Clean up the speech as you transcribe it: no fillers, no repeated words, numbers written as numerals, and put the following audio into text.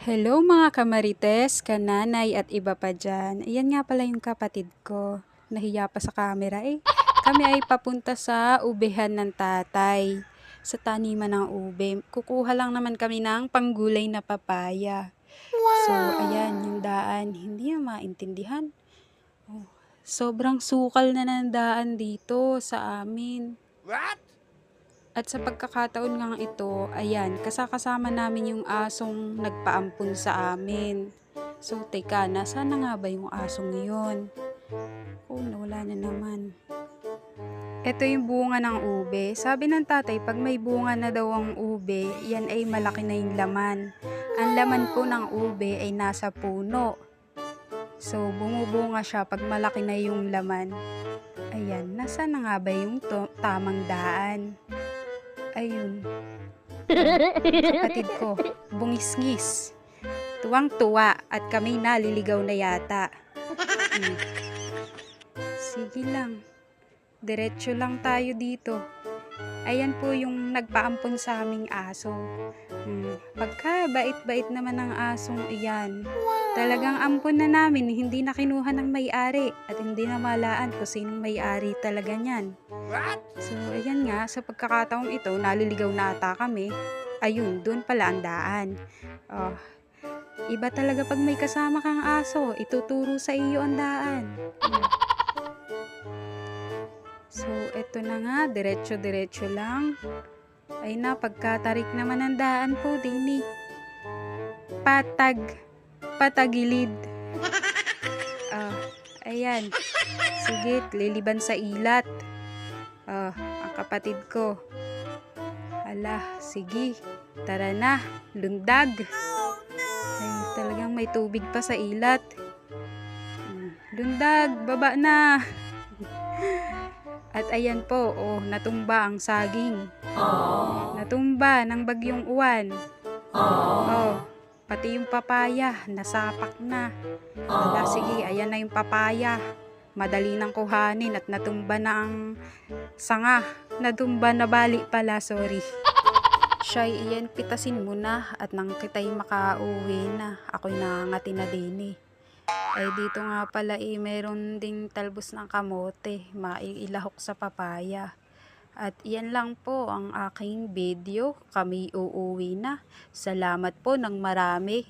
Hello mga kamarites, kananay at iba pa dyan. Ayan nga pala yung kapatid ko. Nahiya pa sa camera eh. Kami ay papunta sa ubehan ng tatay. Sa taniman ng ube. Kukuha lang naman kami ng panggulay na papaya. So, ayan yung daan. Hindi na maintindihan. Oh, sobrang sukal na ng daan dito sa amin. At sa pagkakataon nga ito, ayan, kasama namin yung asong nagpaampun sa amin. So, teka, nasaan na nga ba yung asong yun? Oh, nawala na naman. Ito yung bunga ng ube. Sabi ng tatay, pag may bunga na daw ang ube, yan ay malaki na yung laman. Ang laman po ng ube ay nasa puno. So, bumubunga siya pag malaki na yung laman. Ayan, nasaan na nga ba yung tamang daan? Ayun. Kapatid ko, bungis-ngis. Tuwang-tuwa at kami naliligaw na yata. Sige lang. Diretso lang tayo dito. Ayan po yung nagpaampon sa aming aso. Pagka bait-bait naman ng asong iyan. Talagang ampon na namin, hindi na kinuha ng may-ari at hindi na malaan kung sinong may-ari talaga niyan. So, ayan nga, sa pagkakataong ito, naliligaw na ata kami. Ayun, doon pala ang daan. Oh, iba talaga pag may kasama kang aso, ituturo sa iyo ang daan. So, eto na nga, diretso-diretso lang. Ay na, pagkatarik naman ang daan po din eh. Patagilid. Ayan. Sige, liliban sa ilat. Ang kapatid ko. Ala, sige. Tara na, lundag. Ay, talagang may tubig pa sa ilat. Lundag, baba na. At ayan po, natumba ang saging. Natumba ng bagyong uwan. Pati yung papaya, nasapak na. Ala, sige, ayan na yung papaya. Madali nang kuhanin at natumba na ang sanga. Natumba na bali pala, sorry. Shy, iyan, pitasin mo na at nang kita'y makauwi na. Ako'y nangangati na din eh. Ay dito nga pala meron ding talbos ng kamote, mailahok sa papaya. At iyan lang po ang aking video. Kami uuwi na. Salamat po ng marami.